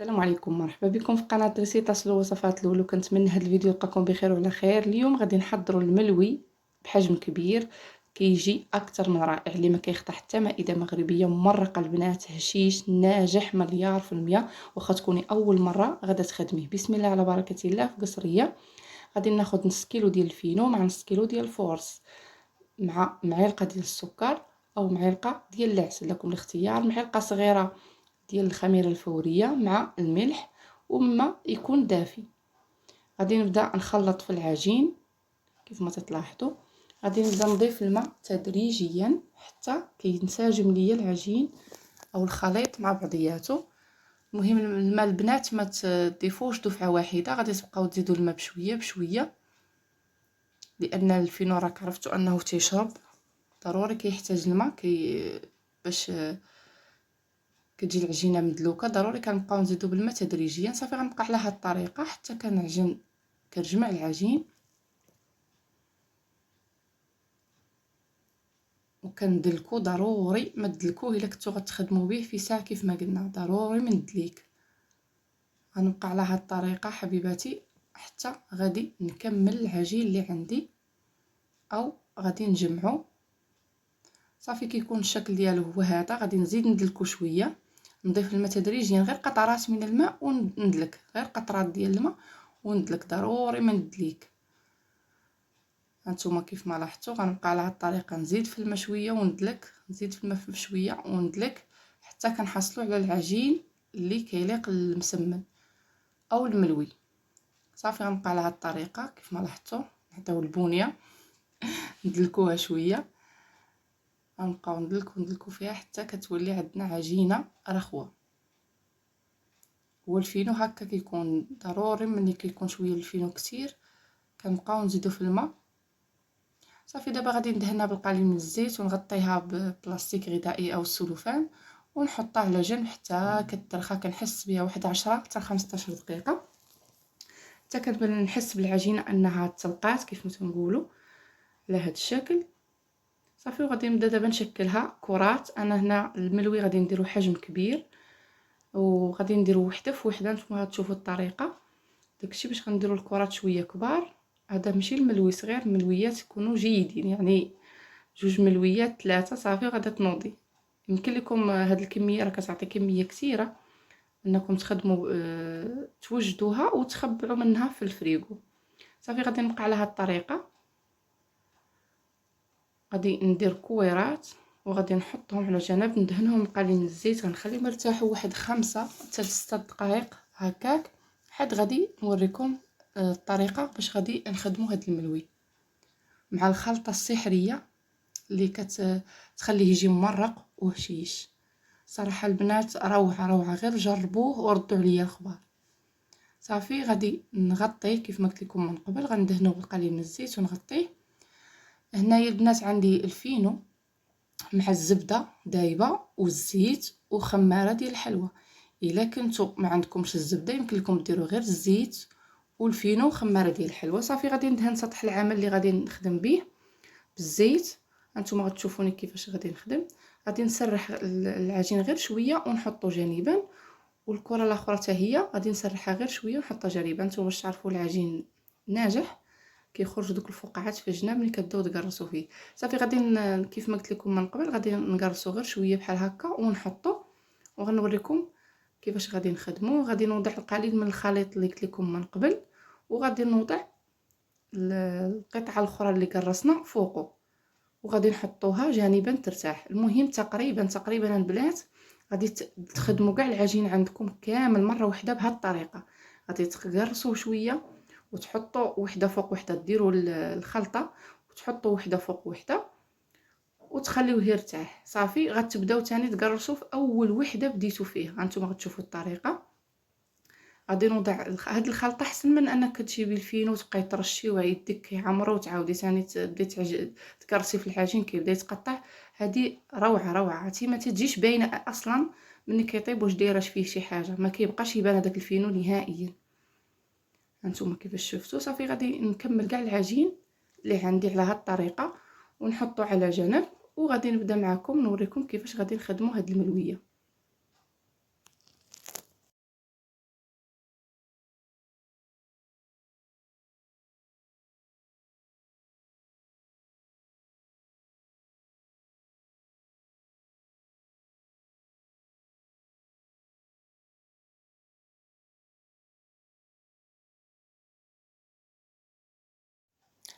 السلام عليكم، مرحبا بكم في قناه ريسيطاس الوصفات الاولى. كنتمنى هذا الفيديو يلقاكم بخير وعلى خير. اليوم غادي نحضروا الملوي بحجم كبير، كيجي اكثر من رائع، اللي ما كيخطى حتى مائده مغربيه ممرقه البنات، هشيش ناجح مليار في المية. واخا تكوني اول مره غادا تخدميه. بسم الله على بركه الله. في قصريه غادي ناخذ نص كيلو ديال الفينو مع نص كيلو ديال الفورص، مع معلقه ديال السكر او معلقه ديال العسل، لكم الاختيار. معلقه صغيره ديال الخميره الفوريه مع الملح، وما يكون دافي. غادي نبدا نخلط في العجين كيف ما تلاحظوا. غادي نبدا نضيف الماء تدريجيا حتى كينسجم ليا العجين او الخليط مع بعضياته. المهم الماء البنات ما تضيفوش دفعه واحده، غادي تبقاو تزيدوا الماء بشويه بشويه، لان الفينو راك عرفتوا انه تيشرب، ضروري كيحتاج الماء باش كتجي العجينه مدلوكه. ضروري كنبقاو نزيدو بالماء تدريجيا. صافي غنبقى على هاد الطريقه حتى كنعجن، كنجمع العجين وكندلكو. ضروري ما تدلكوه الا كنتو غتخدموا به في ساعه كيف ما قلنا، ضروري من الدليك. غنبقى على هاد الطريقه حبيباتي حتى غادي نكمل العجين اللي عندي او غادي نجمعو. صافي كيكون الشكل ديالو هو هذا. غادي نزيد ندلكو شويه، نضيف الماء تدريجيا، غير قطرات من الماء وندلك، غير قطرات ديال الماء وندلك، ضروري ما ندليك. هانتوما كيف ما لاحظتوا غنبقى على هاد الطريقه، نزيد في الماء شويه وندلك، نزيد في الماء شويه وندلك حتى كنحصلوا على العجين اللي كيليق المسمن او الملوي. صافي غنبقى على هاد الطريقه كيف ما لاحظتوا. نحطيو البونيه ندلكوها شويه، غنبقاو ندلكو فيها حتى كتولي عندنا عجينه رخوه. هو الفينو هكا كيكون ضروري، ملي كيكون شويه الفينو كتير كنبقاو نزيدو في الماء. صافي دابا غادي ندهنها بالقليل من الزيت ونغطيها ببلاستيك غذائي او السلوفان ونحطها على جنب حتى كترخى. كنحس بها واحد 10 حتى 15 دقيقه حتى كنبان نحس بالعجينه انها تسلقات كيف ما تنقولوا على هذا الشكل. صافي وغادي نبدا دابا نشكلها كرات. انا هنا الملوي غادي نديرو حجم كبير، وغادي نديرو وحده في وحده. نتوما غتشوفوا الطريقه. داكشي باش غنديرو الكرات شويه كبار. هذا ماشي الملوي صغير، الملويات يكونوا جيدين، يعني جوج ملويات 3 صافي غادا تنوضي. يمكن لكم هاد الكميه راه كتعطي كميه كثيره انكم تخدموا توجدوها وتخبعوا منها في الفريغو. صافي غادي نبقى على هاد الطريقه. غادي ندير كويرات وغادي نحطهم على جنب، ندهنهم بقليل من الزيت، غنخليهم يرتاحوا واحد 5 حتى 6 دقائق هكاك، حد غادي نوريكم الطريقه باش غادي نخدموا هاد الملوي مع الخلطه السحريه اللي كتخليه يجي ممرق وهشيش. صراحه البنات روعه روعه، غير جربوه وردوا عليا الخبر. صافي غادي نغطيه كيف ما قلت لكم من قبل، غندهنوه بالقليل من الزيت ونغطيه. هنايا البنات عندي الفينو مع الزبده دايبه والزيت وخماره ديال الحلوى. الا كنتو ما عندكمش الزبده يمكن لكم ديروا غير الزيت والفينو وخماره ديال الحلوى. صافي غادي ندهن سطح العمل اللي غادي نخدم به بالزيت. هانتوما غتشوفوني كيفاش غادي نخدم. غادي نسرح العجين غير شويه ونحطو جانبا، والكره الاخرى حتى هي غادي نسرحها غير شويه ونحطها جانبا. نتوما باش تعرفوا العجين ناجح كيخرج دوك الفقاعات في الجناب ملي كتبداو تقرصوا فيه. صافي غادي كيف ما قلت لكم من قبل غادي نقرصوا غير شويه بحال هكا ونحطو، وغنوريكم كيفاش غادي نخدموا. غادي نوضع القليل من الخليط اللي قلت لكم من قبل، وغادي نوضع القطعه الاخرى اللي قرصنا فوقه، وغادي نحطوها جانبا ترتاح. المهم تقريبا البنات غادي تخدموا كاع العجين عندكم كامل مره واحده بهذه الطريقه. غادي تقرصوا شويه وتحطوا وحده فوق وحده، ديروا الخلطه وتحطوا وحده فوق وحده وتخليوه يرتاح. صافي غتبداو تاني تقرصوا في اول وحده بديتوا فيها. هانتوما غتشوفوا الطريقه. غادي نوضع هاد الخلطه احسن من انك تجيبي الفينو وتبقاي ترشيوها يدك كيعمرو وتعاودي ثاني تبداي تكرسي في العجين كيبدا يتقطع. هذه روعه روعه، عرفتي ما تجيش باينه اصلا ملي كيطيب واش دايره فيه شي حاجه، ما كيبقاش يبان هذاك الفينو نهائيا. هانتوما كيفاش شفتوا. صافي غادي نكمل كاع العجين اللي عندي على هاد الطريقه ونحطو على جنب، وغادي نبدا معكم نوريكم كيفاش غادي نخدموا هاد الملويه.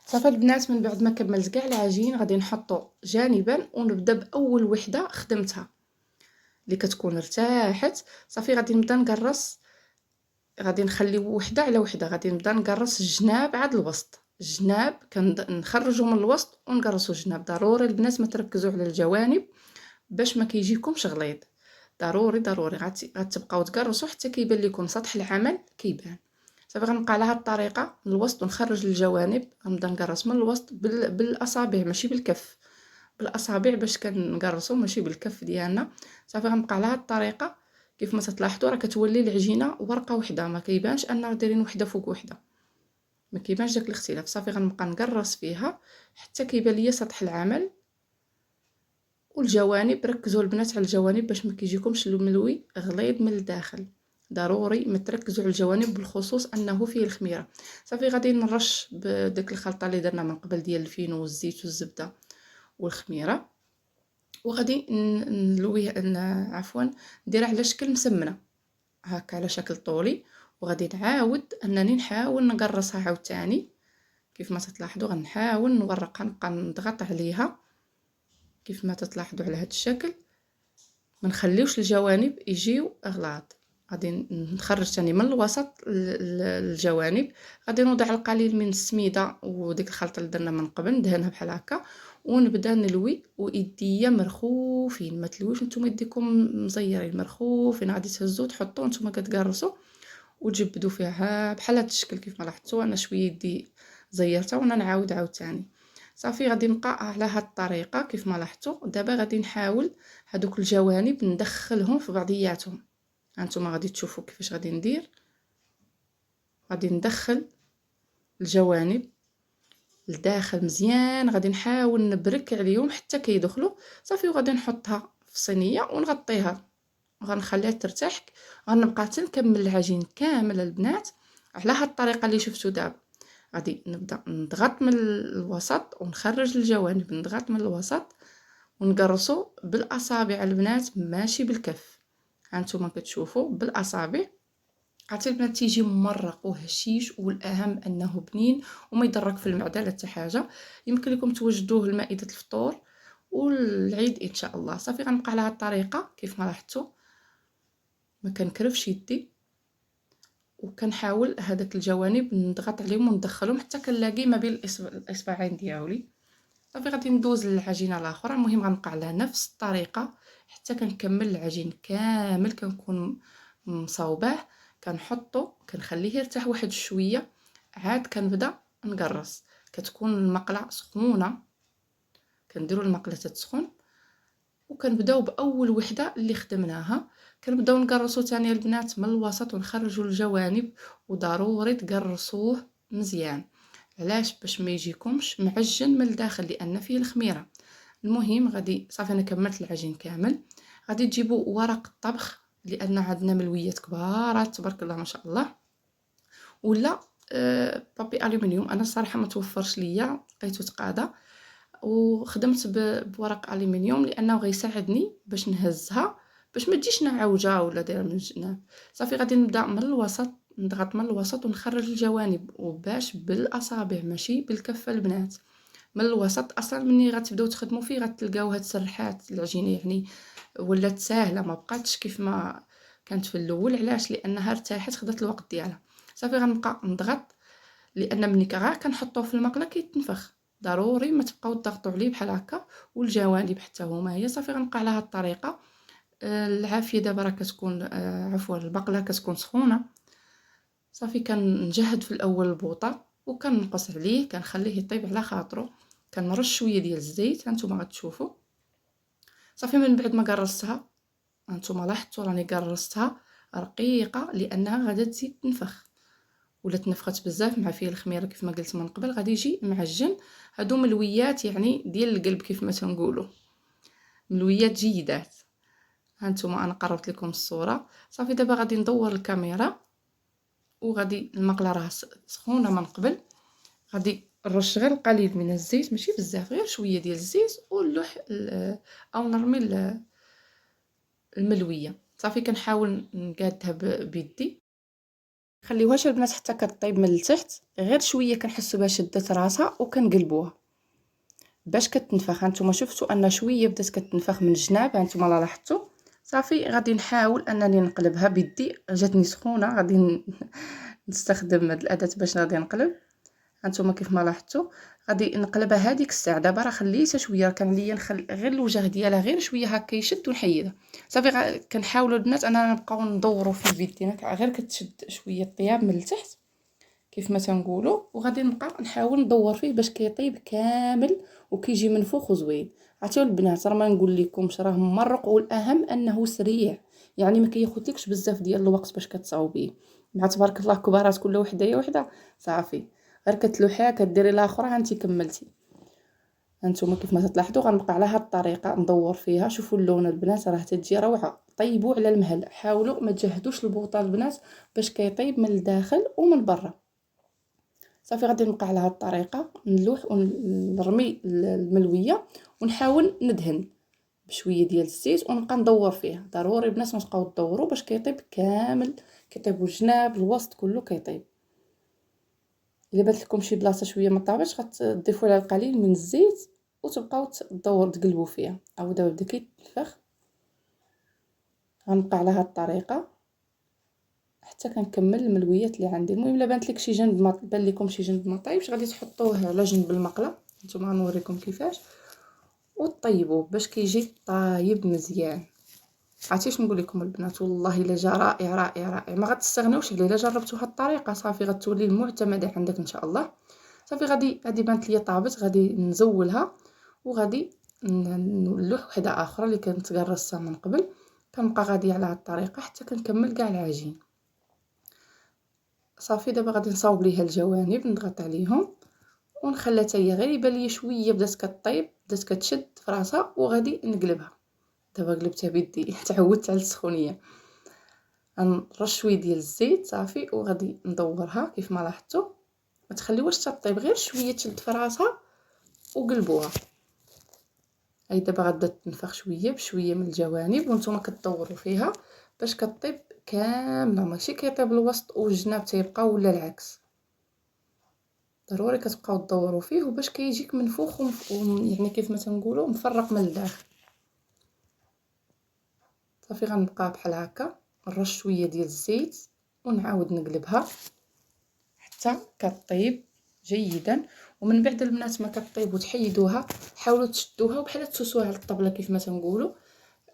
صافي البنات من بعد ما كملت كاع العجين غادي نحطو جانبا ونبدا باول وحده خدمتها اللي كتكون ارتاحت. صافي غادي نبدا نقرص، غادي نخليو وحده على وحده، غادي نبدا نقرص الجناب عاد الوسط. الجناب كنخرجو من الوسط ونقرصو الجناب. ضروري البنات ما تركزوا على الجوانب باش ما كيجيكمش غليظ، ضروري غتبقاو تقرصوا حتى كيبان لكم سطح العمل كيبان. صافي غنبقى على هاد الطريقه من الوسط ونخرج الجوانب، غنبدا نقرص من الوسط بالاصابع ماشي بالكف، بالاصابع باش كنقرصو ماشي بالكف ديالنا. صافي غنبقى على هاد الطريقه. كيف ما تلاحظوا راه كتولي العجينه ورقه وحده، ما كيبانش اننا دايرين وحده فوق وحده، ما كيبانش داك الاختلاف. صافي غنبقى نقرص فيها حتى كيبان ليا سطح العمل. والجوانب ركزوا البنات على الجوانب باش ما كيجيكمش الملوي غليظ من الداخل، ضروري ما تركزوا على الجوانب بالخصوص انه فيه الخميره. صافي غادي نرش بداك الخلطه اللي درنا من قبل ديال الفينو والزيت والزبده والخميره، وغادي نلويه عفوا نديرها على شكل مسمنه هكا على شكل طولي. وغادي نعاود انني نحاول نقرصها عاوتاني. كيف ما تلاحظوا غنحاول نورقها، نبقى نضغط عليها كيف ما تلاحظوا على هذا الشكل. ما نخليوش الجوانب يجيو اغلاط. غادي نخرج ثاني من الوسط الجوانب. غادي نوضع القليل من السميده وديك الخلطه اللي درنا من قبل ندهنها بحال هكا ونبدا نلوي ويديا مرخوفين. ما تلويوش نتوما يديكم مزيرين، مرخوفين. غادي تهزوا تحطوا نتوما كتقرصوا وتجبدوا فيها بحال هذا الشكل. كيف ما لاحظتوا انا شويه يدي زيرتها وانا نعاود عاوتاني. صافي غادي نبقى على هاد الطريقه كيف ما لاحظتوا. دابا غادي نحاول هادوك الجوانب ندخلهم في بعضياتهم. هانتوما غادي تشوفوا كيفاش غادي ندير. غادي ندخل الجوانب لداخل مزيان، غادي نحاول نبرك عليهم حتى كيدخلوا. صافي وغادي نحطها في صينيه ونغطيها وغنخليها ترتاح. غنبقى حتى نكمل العجين كامل البنات على هاد الطريقه اللي شفتوا دابا. غادي نبدا نضغط من الوسط ونخرج الجوانب، نضغط من الوسط ونقرصوا بالاصابع البنات ماشي بالكف. هانتوما كتشوفوا بالاصابع. عرفتي البنات تيجي ممرق وهشيش، والاهم انه بنين وما يضرك في المعده لا حتى حاجه. يمكن لكم توجدوه لمائده الفطور والعيد ان شاء الله. صافي غنبقى على هذه الطريقه كيف ما لاحظتوا، ما كنكرفش يدي وكنحاول هذاك الجوانب نضغط عليهم وندخلهم حتى كنلاقي ما بين الاصبعين ديالي. صافي غادي ندوز للعجينه الاخرى. المهم غنبقى على نفس الطريقه حتى كنكمل العجين كامل. كنكون مصاوباه كنحطو كنخليه يرتاح واحد شويه، عاد كنبدا نقرص. كتكون المقله سخونه، كنديروا المقله تسخن وكنبداو باول وحده اللي خدمناها. كنبداو نقرصوا ثاني البنات من الوسط ونخرجوا الجوانب. وضروري تقرصوه مزيان. علاش؟ باش ما يجيكمش معجن من الداخل لان فيه الخميره. المهم غادي صافي انا كملت العجين كامل. غادي تجيبوا ورق الطبخ لان عندنا ملويات كبارات تبارك الله ما شاء الله، ولا بابي الومنيوم. انا الصراحه ما توفرش ليا لقيتو تقاده وخدمت بورق الومنيوم لانه غيساعدني باش نهزها باش ما تجيش نعوجه ولا دايره من الجناب. صافي غادي نبدا من الوسط، نضغط من الوسط ونخرج الجوانب وباش بالاصابع ماشي بالكفه البنات. من الوسط اصلا ملي غتبداو تخدموا فيه غتلقاو هاد السرحات العجينه يعني ولات ساهله، ما بقاتش كيف ما كانت في الاول. علاش؟ لانها ارتاحت خدات الوقت ديالها. صافي غنبقى نضغط لان ملي كنحطوه في المقله كيتنفخ. ضروري ما تبقاو تضغطوا عليه بحال هكا. والجوانب حتى هما هي. صافي غنبقى على هاد الطريقه. العافيه دابا راه كتكون عفوا البقله كتكون سخونه. صافي كنجهد في الاول البوطه وكنقص عليه كنخليه يطيب على خاطرو. كنرش شويه ديال الزيت هانتوما غتشوفوا. صافي من بعد ما قرصتها هانتوما لاحظتوا راني قرصتها رقيقه لانها غادا تزيد تنفخ. ولا تنفخت بزاف مع فيه الخميره كيف ما قلت من قبل غادي يجي معجن. هادو ملويات يعني ديال القلب كيف ما تنقولوا، ملويات جيدات. هانتوما انا قربت لكم الصوره. صافي دابا غادي ندور الكاميرا وغادي المقله راه سخونه من قبل. غادي نرش غير القليل من الزيت ماشي بزاف، غير شويه ديال الزيت ونلوح او نرمي الملويه. صافي كنحاول نقادها بيدي خليوهاش البنات حتى كطيب من التحت، غير شويه كنحسوا بها شدت راسها وكنقلبوها باش كتنفخ. هانتوما شفتوا ان شويه بدات كتنفخ من الجناب، هانتوما لاحظتوا. صافي غادي نحاول انني نقلبها بيدي، جاتني سخونه، غادي نستخدم هاد الاداه باش غادي نقلب. هانتوما كيف ما لاحظتوا غادي نقلبها هذيك الساعه. دابا راه خليتها شويه، كان ليا نخلي غير الوجه ديالها غير شويه هكا يشد ونحيدها. صافي كنحاولوا البنات اننا نبقاو ندوروا في بيدينا، غير كتشد شويه الطياب من التحت كيف ما تنقولوا، وغادي نبقى نحاول ندور فيه باش كيطيب كامل وكيجي منفوخ وزوين. عرفتوا البنات راه ما نقول لكمش راه مرق، والاهم انه سريع، يعني ما كياخذلكش بزاف ديال الوقت باش كتصاوبيه. مع تبارك الله كبارات كل وحده هي وحده، صافي غير كتلوحيها كديري الاخرى ها انت كملتي. هانتوما كيف ما تلاحظوا غنبقى على هاد الطريقه ندور فيها. شوفوا اللون البنات راه تجي روعه. طيبوا على المهل، حاولوا ما تجهدوش البوطه البنات باش كيطيب من الداخل ومن برا. صافي غادي نبقى على هاد الطريقه نلوح ونرمي الملويه ونحاول ندهن بشويه ديال الزيت ونبقى ندور فيها. ضروري البنات نبقاو تدوروا باش كيطيب كامل، كيطيب الجناب الوسط كله كيطيب. الا بات لكم شي بلاصه شويه ما طابتش غتضيفوا لها القليل من الزيت وتبقاو تدور تقلبوا فيها. او دابا بدا كيتنفخ، غنبقى على هاد الطريقه حتى كنكمل الملويات اللي عندي. المهم الا بانت لك شي جنب ما بان لكم شي جنب ما طايبش غادي تحطوه على جنب المقله. نتوما غنوريكم كيفاش وطيبوه باش كيجي طايب مزيان. عرفتي نقول لكم البنات والله الا جا رائع رائع رائع، ما غتستغناوش عليه الا جربتوا هاد الطريقه. صافي غتولي المعتمده عندك ان شاء الله. صافي غادي بانت ليا طابت، غادي نزولها وغادي نلوح وحده اخرى اللي كانت قرصتها من قبل. كنبقى غادي على هاد الطريقه حتى كنكمل كاع العجين. صافي دابا غادي نصاوب ليها الجوانب، نضغط عليهم ونخليها حتى هي غير يبان لي شويه بدات كطيب، بدات كتشد في راسها، وغادي نقلبها. دابا قلبتها بيدي تعودت على السخونيه. نرش شويه ديال الزيت صافي وغادي ندورها كيف ما لاحظتوا. ما تخليوهاش تطيب، غير شويه تشد في راسها وقلبوها. هاي دابا غادا تنفخ شويه بشويه من الجوانب وانتم كتدوروا فيها باش كطيب كامله، ماشي كيطيب الوسط والجناب تيبقى ولا العكس. ضروري كتبقاو تدوروا فيه وباش كيجيك منفوخ يعني كيف ما تنقولوا مفرق من الداخل. صافي غنبقى بحال هكا نرش شويه ديال الزيت ونعاود نقلبها حتى كطيب جيدا. ومن بعد البنات ما كطيب وتحيدوها حاولوا تشدوها وبحال تسوسوها على الطبله كيف ما تنقولوا،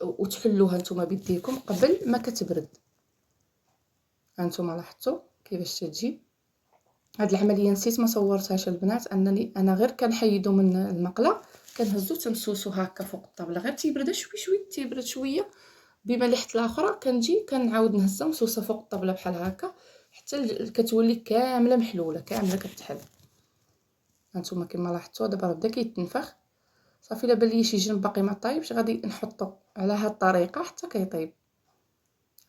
وتحلوها نتوما بيديكم قبل ما كتبرد. هانتوما لاحظتوا كيفاش تجي هاد العمليه. نسيت ما صورتهاش البنات، انني انا غير كنحيدو من المقله كنهزو تنسوسو هكا فوق الطابله، غير تيبرد شوي شوي تيبرد شويه بمليحه الاخرى كنجي كنعاود نهزها ونسوسها فوق الطابله بحال هكا حتى كتولي كامله محلوله كامله كتحل. هانتوما كما لاحظتوا دابا بدا كيتنفخ. صافي الا بان لي شي جنب باقي ما طايبش غادي نحطو على هاد الطريقه حتى كيطيب.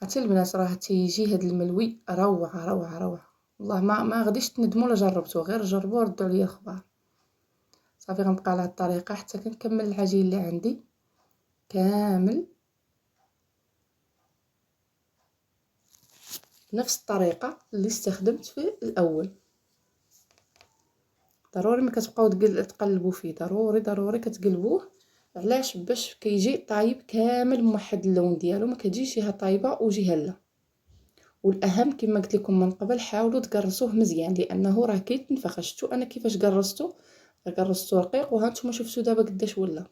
عرفتي البنات راه تيجي هاد الملوي روعه روعه روعه والله. ما غاديش تندموا الا جربتوه، غير جربوه وردوا عليا الخبر. صافي غنبقى على هاد الطريقه حتى كنكمل العجين اللي عندي كامل نفس الطريقه اللي استخدمت في الاول. ضروري ما كتبقاو تقلبوا فيه، ضروري كتقلبوه. علاش؟ باش كيجي طايب كامل موحد اللون ديالو، ما كتجيش جهه طايبه وجهه لا. والاهم كما قلت لكم من قبل حاولوا تقرصوه مزيان لانه راه كيتنفخ. شفتوا انا كيفاش قرصتو رقيق وهانتوما شفتوا دابا قداش ولا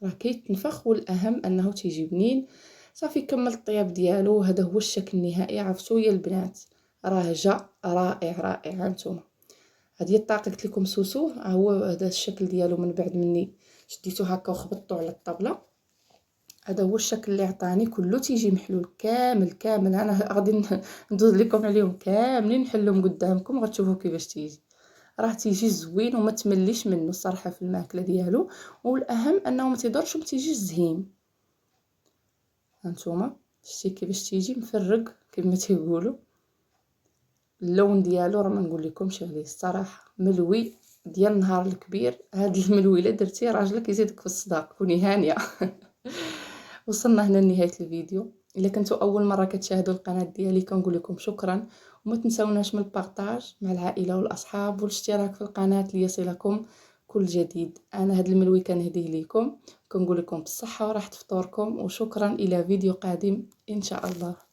راه كيتنفخ. والاهم انه تيجي بنين. صافي كمل الطياب ديالو. هذا هو الشكل النهائي. عرفتوا يا البنات راه جا رائع رائع. هانتوما هذه الطاقه قلت لكم سوسوه هو هذا الشكل ديالو من بعد مني شديتو هكا وخبطته على الطابله. هذا هو الشكل اللي عطاني كله تيجي محلول كامل كامل. انا غادي ندوز لكم عليهم كاملين نحلهم قدامكم غتشوفوا كيفاش تيجي. راه تيجي زوين وما تمليش منه الصراحه في الماكله ديالو. والاهم انه ما تيضرش وما تيجيش زهيم. هانتوما شتي كيفاش تيجي مفرق كما تيقولوا. اللون ديالو راه ما نقول لكمش عليه الصراحه. ملوي ديال النهار الكبير. هاد الملوي الا درتيه راجلك يزيدك في الصداق. كوني هانيه. وصلنا هنا لنهايه الفيديو. الا كنتو اول مره كتشاهدوا القناه ديالي كنقول لكم شكرا، وما تنسوناش من البارطاج مع العائله والاصحاب والاشتراك في القناه ليصلكم كل جديد. انا هاد الملوي كنهديه ليكم، كنقول لكم بالصحه وراحه فطوركم، وشكرا الى فيديو قادم ان شاء الله.